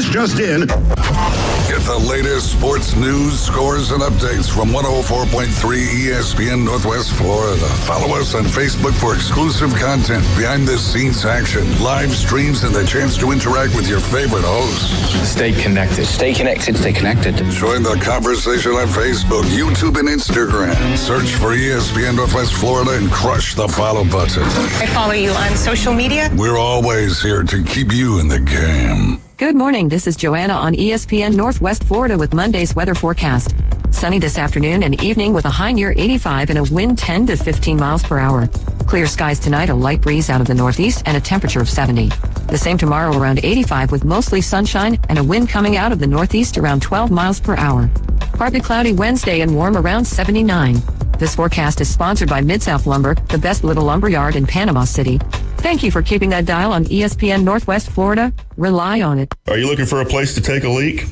This just in. Get the latest sports news, scores, and updates from 104.3 ESPN Northwest Florida. Follow us on Facebook for exclusive content, behind-the-scenes action, live streams, and the chance to interact with your favorite hosts. Stay connected. Stay connected. Stay connected. Join the conversation on Facebook, YouTube, and Instagram. Search for ESPN Northwest Florida and crush the follow button. I follow you on social media. We're always here to keep you in the game. Good morning. This is Joanna on ESPN Northwest Florida with Monday's weather forecast. Sunny this afternoon and evening with a high near 85 and a wind 10 to 15 miles per hour. Clear skies tonight, a light breeze out of the northeast and a temperature of 70. The same tomorrow around 85 with mostly sunshine and a wind coming out of the northeast around 12 miles per hour. Partly cloudy Wednesday and warm around 79. This forecast is sponsored by Mid-South Lumber, the best little lumber yard in Panama City. Thank you for keeping that dial on ESPN Northwest Florida. Rely on it. Are you looking for a place to take a leak?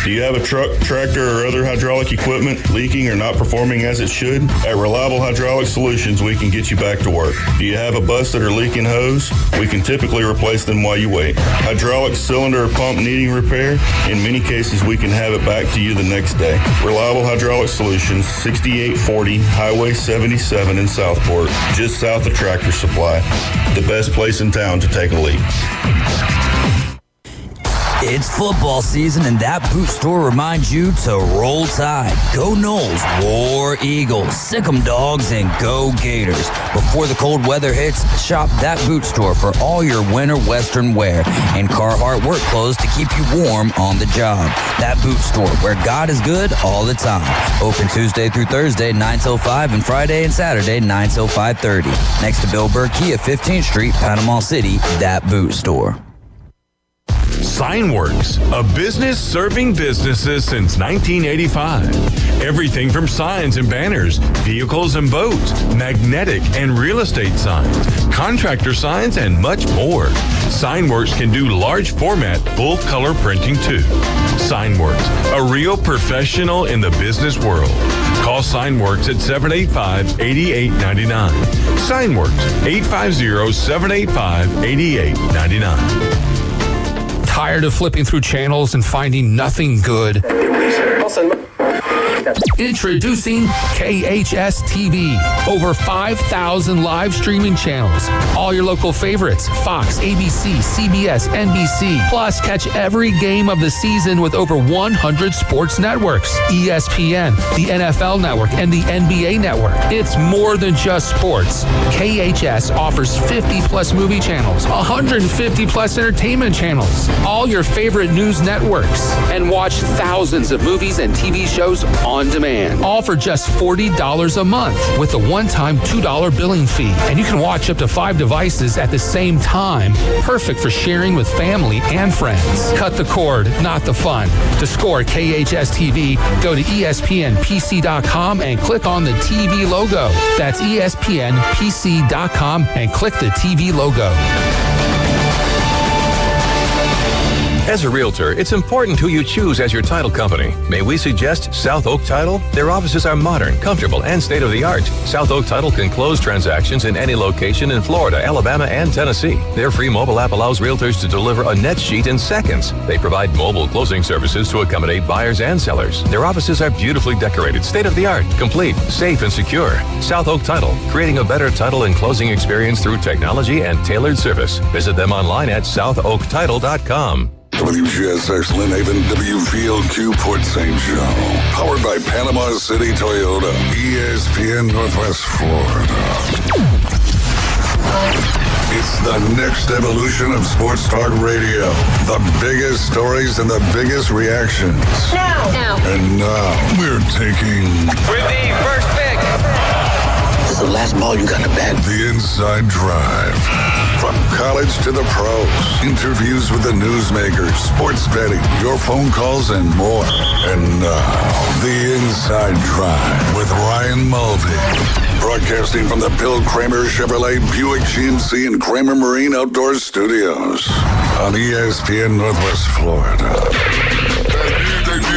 Do you have a truck, tractor, or other hydraulic equipment leaking or not performing as it should? At Reliable Hydraulic Solutions, we can get you back to work. Do you have a busted or leaking hose? We can typically replace them while you wait. Hydraulic cylinder or pump needing repair? In many cases, we can have it back to you the next day. Reliable Hydraulic Solutions, 6840 Highway 77 in Southport, just south of Tractor Supply. The best place in town to take a leak. It's football season, and that boot store reminds you to roll tide. Go Noles, roar Eagles, sick 'em dogs, and go Gators. Before the cold weather hits, shop that boot store for all your winter western wear and Carhartt work clothes to keep you warm on the job. That boot store, where God is good all the time. Open Tuesday through Thursday, 9 till 5, and Friday and Saturday, 9 till 5:30. Next to Bill Burke Kia, 15th Street, Panama City, that boot store. Signworks, a business serving businesses since 1985. Everything from signs and banners, vehicles and boats, magnetic and real estate signs, contractor signs, and much more. Signworks can do large format, full color printing too. Signworks, a real professional in the business world. Call Signworks at 785-8899. Signworks, 850-785-8899. Tired of flipping through channels and finding nothing good? Introducing KHS TV. Over 5,000 live streaming channels. All your local favorites. Fox, ABC, CBS, NBC. Plus, catch every game of the season with over 100 sports networks. ESPN, the NFL Network, and the NBA Network. It's more than just sports. KHS offers 50-plus movie channels, 150-plus entertainment channels, all your favorite news networks, and watch thousands of movies and TV shows on demand. All for just $40 a month with a one-time $2 billing fee. And you can watch up to 5 devices at the same time. Perfect for sharing with family and friends. Cut the cord, not the fun. To score KHS TV, go to ESPNPC.com and click on the TV logo. That's ESPNPC.com and click the TV logo. As a realtor, it's important who you choose as your title company. May we suggest South Oak Title? Their offices are modern, comfortable, and state-of-the-art. South Oak Title can close transactions in any location in Florida, Alabama, and Tennessee. Their free mobile app allows realtors to deliver a net sheet in seconds. They provide mobile closing services to accommodate buyers and sellers. Their offices are beautifully decorated, state-of-the-art, complete, safe, and secure. South Oak Title, creating a better title and closing experience through technology and tailored service. Visit them online at southoaktitle.com. WGSX Lynn Haven, WVLQ Port St. Joe. Powered by Panama City Toyota. ESPN Northwest Florida. It's the next evolution of sports talk radio. The biggest stories and the biggest reactions. Now. And now, we're taking... With the first pick. This is the last ball you got in the bag. The Inside Drive. From college to the pros, interviews with the newsmakers, sports betting, your phone calls, and more. And now, The Inside Drive with Ryan Mulvey. Broadcasting from the Bill Kramer Chevrolet Buick GMC and Kramer Marine Outdoor Studios on ESPN Northwest Florida.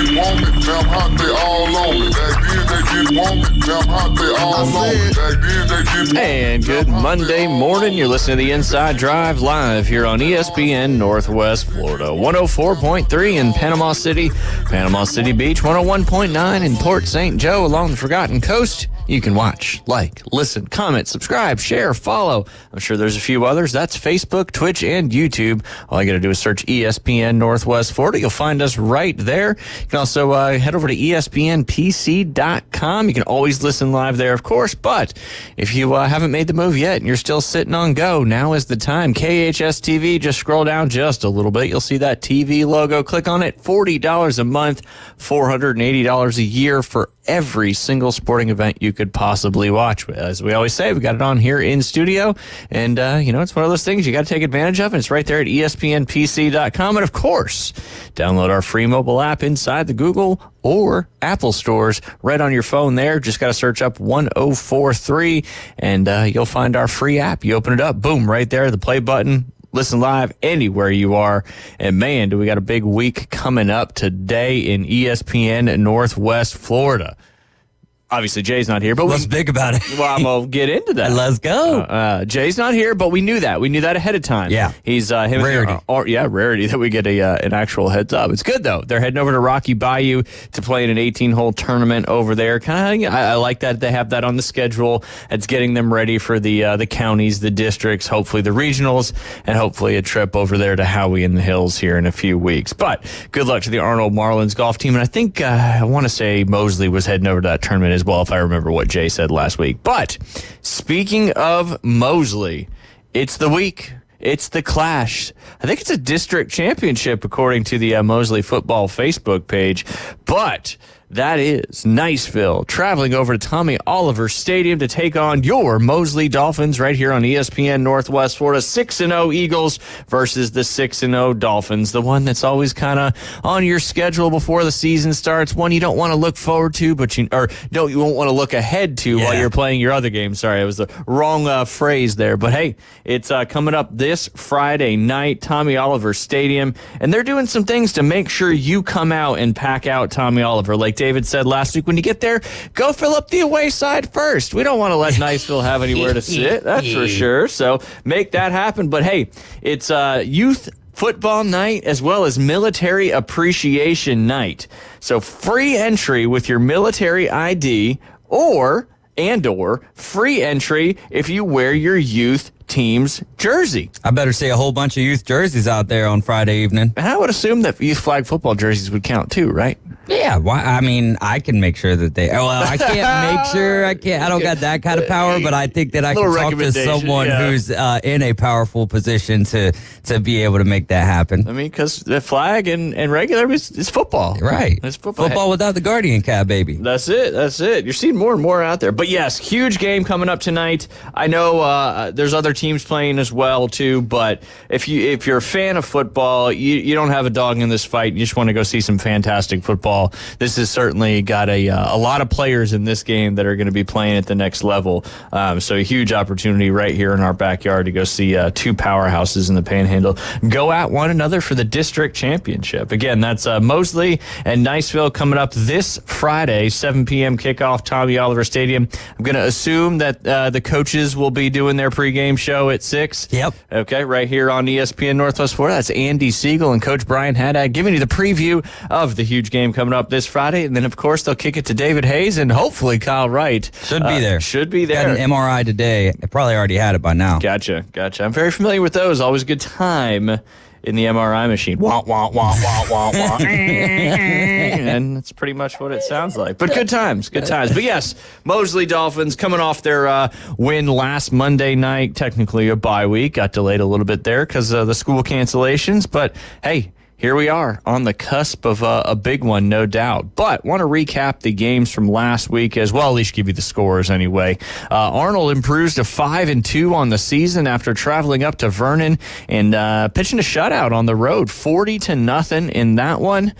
didn't want me, damn hot they all on me. Back then they didn't want me, damn hot they all on me. Back then they didn't want me. And good Monday morning. You're listening to the Inside Drive live here on ESPN Northwest Florida. 104.3 in Panama City Beach, 101.9 in Port St. Joe along the Forgotten Coast. You can watch, like, listen, comment, subscribe, share, follow. I'm sure there's a few others. That's Facebook, Twitch, and YouTube. All you got to do is search ESPN Northwest Florida. You'll find us right there. You can also head over to ESPNPC.com. You can always listen live there, of course. But if you haven't made the move yet and you're still sitting on Go, now is the time. KHS TV, just scroll down just a little bit. You'll see that TV logo. Click on it. $40 a month, $480 a year for every single sporting event you could possibly watch. As we always say, we got it on here in studio, and it's one of those things you got to take advantage of, and it's right there at ESPNPC.com. And of course, download our free mobile app inside the Google or Apple stores right on your phone there. Just got to search up 1043, and you'll find our free app. You open it up, boom, right there, the play button. Listen live anywhere you are. And man, do we got a big week coming up today in ESPN Northwest Florida. Obviously, Jay's not here, but what's big about it? Well, I'm going to get into that. Let's go. Jay's not here, but we knew that. We knew that ahead of time. Yeah. He's rarity. Rarity that we get an actual heads up. It's good, though. They're heading over to Rocky Bayou to play in an 18-hole tournament over there. I like that they have that on the schedule. It's getting them ready for the counties, the districts, hopefully the regionals, and hopefully a trip over there to Howie in the Hills here in a few weeks. But good luck to the Arnold Marlins golf team. And I think, I want to say Mosley was heading over to that tournament as well, if I remember what Jay said last week. But speaking of Mosley, it's the week. It's the clash. I think it's a district championship according to the Mosley football Facebook page. But that is Niceville traveling over to Tommy Oliver Stadium to take on your Mosley Dolphins right here on ESPN Northwest Florida. 6-0 Eagles versus the 6-0 Dolphins. The one that's always kind of on your schedule before the season starts. One you don't want to look forward to, but you won't want to look ahead to while you're playing your other game. Sorry, it was the wrong phrase there. But hey, it's coming up this Friday night, Tommy Oliver Stadium, and they're doing some things to make sure you come out and pack out Tommy Oliver. Like David said last week, when you get there, go fill up the away side first. We don't want to let Niceville have anywhere to sit, that's for sure. So make that happen. But hey, it's youth football night as well as military appreciation night. So free entry with your military ID or free entry if you wear your youth team's jersey. I better see a whole bunch of youth jerseys out there on Friday evening. And I would assume that youth flag football jerseys would count too, right? Yeah, I mean, I can make sure that they... Well, I can't make sure. I don't got that kind of power, but I think that I can talk to someone who's in a powerful position to be able to make that happen. I mean, because the flag and regular is football. Right. It's football. Football without the Guardian cap, baby. That's it. You're seeing more and more out there. But yes, huge game coming up tonight. I know there's other teams playing as well, too, but if you're a fan of football, you don't have a dog in this fight. You just want to go see some fantastic football. This has certainly got a lot of players in this game that are going to be playing at the next level. So a huge opportunity right here in our backyard to go see two powerhouses in the Panhandle go at one another for the district championship. Again, that's Mosley and Niceville coming up this Friday, 7 p.m. kickoff, Tommy Oliver Stadium. I'm going to assume that the coaches will be doing their pregame show at 6. Yep. Okay, right here on ESPN Northwest Florida. That's Andy Siegel and Coach Brian Haddad giving you the preview of the huge game coming up this Friday. And then, of course, they'll kick it to David Hayes and hopefully Kyle Wright. Should be there. Got an MRI today. I probably already had it by now. Gotcha. I'm very familiar with those. Always a good time in the MRI machine. Wah, wah, wah, wah, wah, wah. And that's pretty much what it sounds like. But good times. But yes, Mosley Dolphins coming off their win last Monday night. Technically a bye week. Got delayed a little bit there because of the school cancellations. But hey, here we are on the cusp of a big one, no doubt. But want to recap the games from last week as well, at least give you the scores anyway. Arnold improves to 5-2 on the season after traveling up to Vernon and pitching a shutout on the road, 40-0 in that one.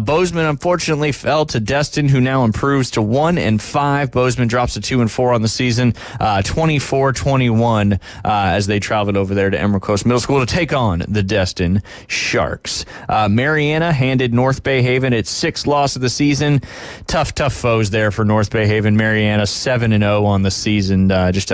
Bozeman unfortunately fell to Destin, who now improves to 1-5. Bozeman drops to 2-4 on the season, 24-21 as they traveled over there to Emerald Coast Middle School to take on the Destin Sharks. Mariana handed North Bay Haven its 6th loss of the season. Tough foes there for North Bay Haven. Mariana 7-0 on the season. Just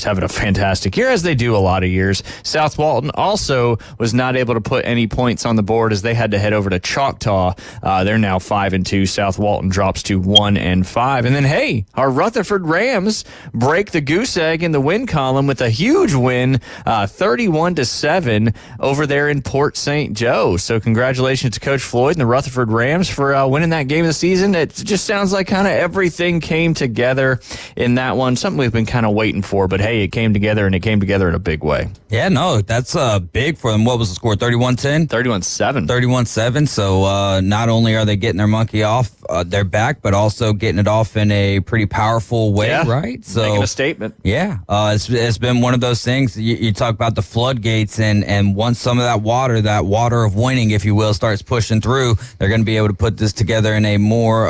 having a fantastic year, as they do a lot of years. South Walton also was not able to put any points on the board as they had to head over to Choctaw. They're now 5-2. South Walton drops to 1-5. And then, hey, our Rutherford Rams break the goose egg in the win column with a huge win, 31-7 over there in Port St. Joe. So congratulations to Coach Floyd and the Rutherford Rams for winning that game of the season. It just sounds like kind of everything came together in that one. Something we've been kind of waiting for, but hey, it came together, and it came together in a big way. Yeah, no, that's big for them. What was the score, 31-10? 31-7. 31-7. So not only are they getting their monkey off their back, but also getting it off in a pretty powerful way, right? So making a statement. Yeah, it's been one of those things. You talk about the floodgates, and once some of that water of winning, if you will, starts pushing through, they're going to be able to put this together in a more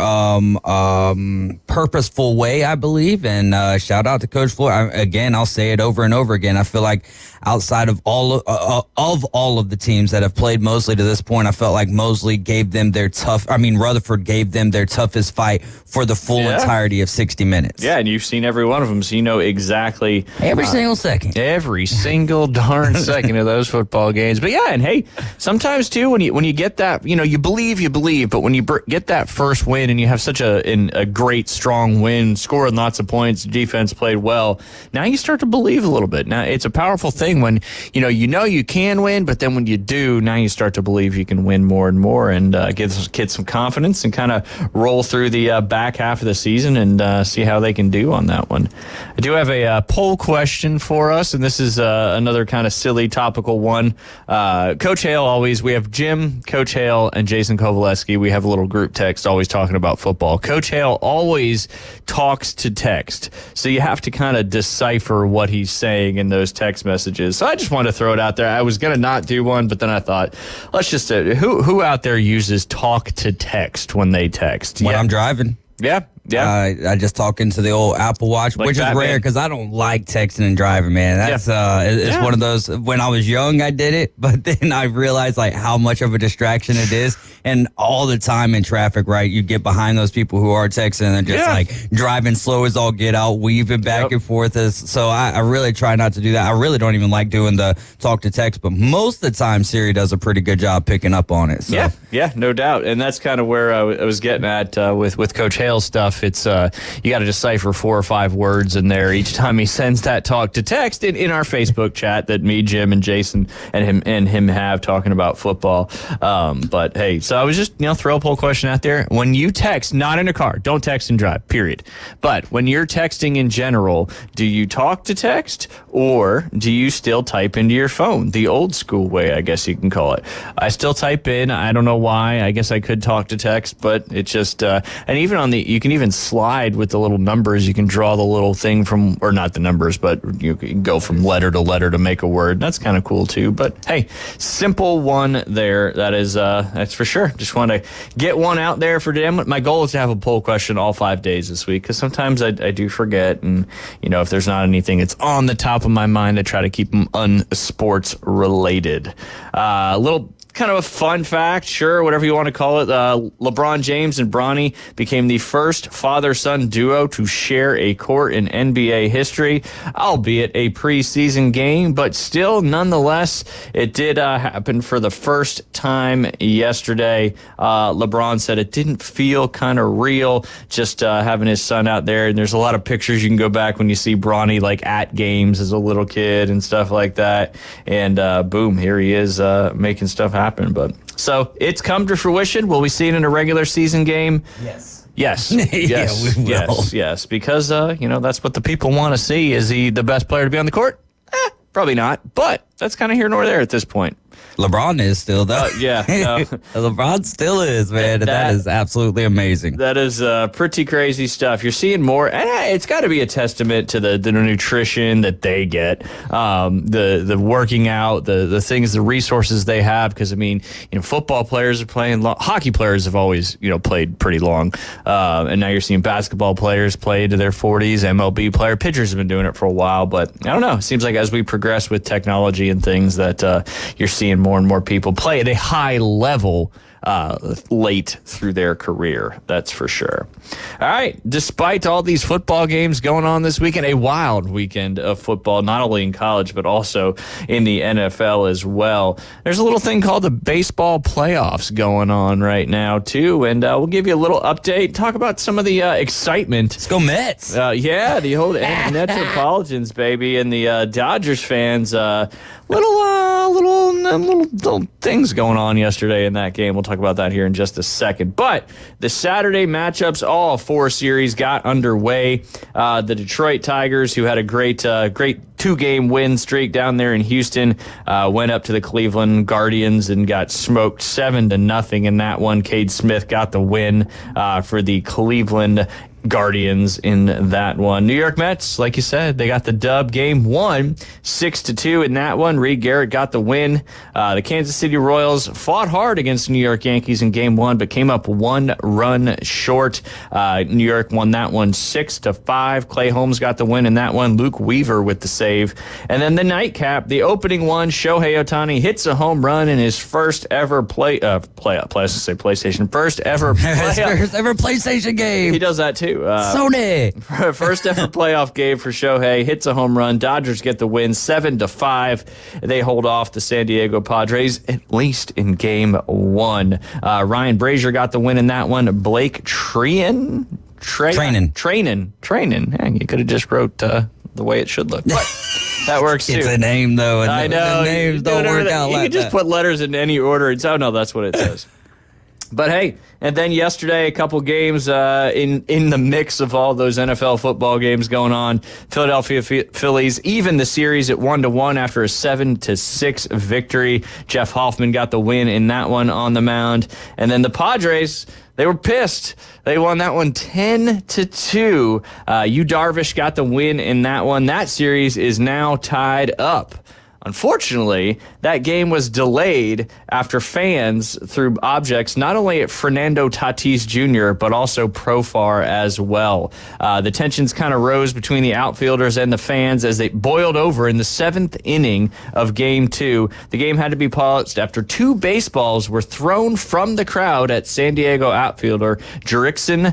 purposeful way, I believe. And shout out to Coach Floyd. Again, I'll say it over and over again. I feel like outside of all of the teams that have played Mosley to this point, I felt like Mosley gave them Rutherford gave them their toughest fight for the full entirety of 60 minutes. Yeah, and you've seen every one of them, so you know exactly. Every single second. Every single darn second of those football games. But yeah, and hey, sometimes too, when you get that, you believe, but when you get that first win and you have such a great, strong win, scoring lots of points, defense played well, now you start to believe a little bit. Now, it's a powerful thing when, you can win, but then when you do, now you start to believe you can win more and more, and give those kids some confidence and kind of roll through the back half of the season and see how they can do on that one. I do have a poll question for us, and this is another kind of silly, topical one. Coach Hale we have Jim, Coach Hale, and Jason Kovaleski. We have a little group text always talking about football. Coach Hale always talks to text, so you have to kind of decipher what he's saying in those text messages. So I just wanted to throw it out there. I was going to not do one, but then I thought, let's just, who out there uses talk to text when they text? When I'm driving. Yeah. I just talk into the old Apple Watch, which is rare because I don't like texting and driving, man. That's it's one of those. When I was young, I did it, but then I realized like how much of a distraction it is, and all the time in traffic, right? You get behind those people who are texting and they're just like driving slow as all get out, weaving back and forth. So I really try not to do that. I really don't even like doing the talk to text, but most of the time Siri does a pretty good job picking up on it. So. Yeah, no doubt, and that's kind of where I was getting at with Coach Hale's stuff. It's you got to decipher 4 or 5 words in there each time he sends that talk to text in our Facebook chat that me, Jim, and Jason and him have talking about football. But hey, so I was just throw a poll question out there. When you text, not in a car, don't text and drive, period. But when you're texting in general, do you talk to text or do you still type into your phone the old school way? I guess you can call it. I still type in. I don't know why. I guess I could talk to text, but it's just and even you can even slide with the little numbers. You can draw the little thing from, or not the numbers, but you can go from letter to letter to make a word. That's kind of cool too. But hey, simple one there. That's for sure. Just want to get one out there for them. My goal is to have a poll question all 5 days this week, because sometimes I do forget, and if there's not anything that's on the top of my mind, I try to keep them unsports related. A little kind of a fun fact, sure, whatever you want to call it. LeBron James and Bronny became the first father-son duo to share a court in NBA history, albeit a preseason game, but still, nonetheless, it did happen for the first time yesterday. LeBron said it didn't feel kind of real, just having his son out there, and there's a lot of pictures you can go back when you see Bronny like at games as a little kid and stuff like that, and boom, here he is making stuff happen. But so it's come to fruition. Will we see it in a regular season game? Yes. Yes. Yes. Because that's what the people want to see. Is he the best player to be on the court? Probably not. But that's kind of here nor there at this point. LeBron is still, though. LeBron still is, man. That is absolutely amazing. That is pretty crazy stuff. You're seeing more, and it's got to be a testament to the nutrition that they get, the working out, the things, the resources they have. Because football players are playing long. Hockey players have always played pretty long, and now you're seeing basketball players play to their 40s. MLB pitchers have been doing it for a while, but I don't know. It seems like as we progress with technology and things that you're seeing seeing more and more people play at a high level late through their career. That's for sure. All right. Despite all these football games going on this weekend, a wild weekend of football, not only in college, but also in the NFL as well. There's a little thing called the baseball playoffs going on right now, too. And we'll give you a little update, talk about some of the excitement. Let's go Mets. Yeah, the old Metropolitans, baby, and the Dodgers fans. Little things going on yesterday in that game. We'll talk about that here in just a second. But the Saturday matchups, all 4 series got underway. The Detroit Tigers, who had a great 2-game win streak down there in Houston, went up to the Cleveland Guardians and got smoked 7-0 in that one. Cade Smith got the win for the Cleveland Guardians in that one. New York Mets, like you said, they got the dub. Game 1, 6-2 in that one. Reed Garrett got the win. The Kansas City Royals fought hard against the New York Yankees in Game 1, but came up 1 run short. New York won that one 6-5. Clay Holmes got the win in that one. Luke Weaver with the save. And then the nightcap, the opening one, Shohei Ohtani hits a home run in his first ever PlayStation game. He does that too. Sony. First ever playoff game for Shohei. Hits a home run. Dodgers get the win 7-5. They hold off the San Diego Padres, at least in Game 1. Ryan Brazier got the win in that one. Blake Treinen. Hey, you could have just wrote the way it should look. But that works too. It's a name, though. And I know. The names don't work out like that. You can just put letters in any order. It's, oh, no, that's what it says. But hey, and then yesterday, a couple games in the mix of all those NFL football games going on. Philadelphia Phillies even the series at 1-1 after a 7-6 victory. Jeff Hoffman got the win in that one on the mound. And then the Padres, they were pissed. They won that one 10-2. Yu Darvish got the win in that one. That series is now tied up. Unfortunately, that game was delayed after fans threw objects not only at Fernando Tatis Jr., but also Profar as well. The tensions kind of rose between the outfielders and the fans as they boiled over in the 7th inning of Game 2. The game had to be paused after 2 baseballs were thrown from the crowd at San Diego outfielder Jurickson.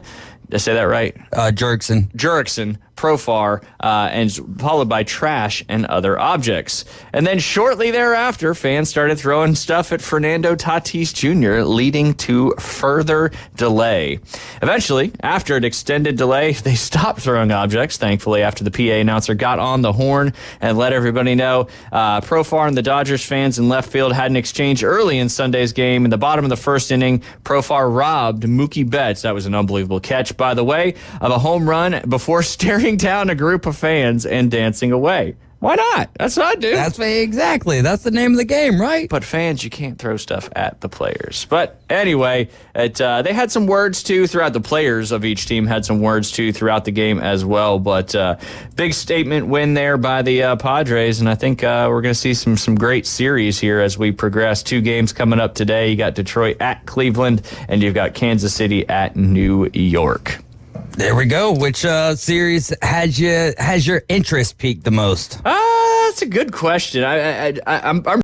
Did I say that right? Jurickson, Profar, and followed by trash and other objects. And then shortly thereafter, fans started throwing stuff at Fernando Tatis Jr., leading to further delay. Eventually, after an extended delay, they stopped throwing objects, thankfully, after the PA announcer got on the horn and let everybody know. Profar and the Dodgers fans in left field had an exchange early in Sunday's game. In the bottom of the 1st inning, Profar robbed Mookie Betts, that was an unbelievable catch, by the way, of a home run before staring down a group of fans and dancing away. Why not? That's what I do. Exactly. That's the name of the game, right? But fans, you can't throw stuff at the players. But anyway, they had some words, too, throughout the players of each team had some words, too, throughout the game as well. But big statement win there by the Padres, and I think we're going to see some great series here as we progress. 2 games coming up today. You got Detroit at Cleveland, and you've got Kansas City at New York. There we go. Which series has your interest piqued the most? That's a good question. I'm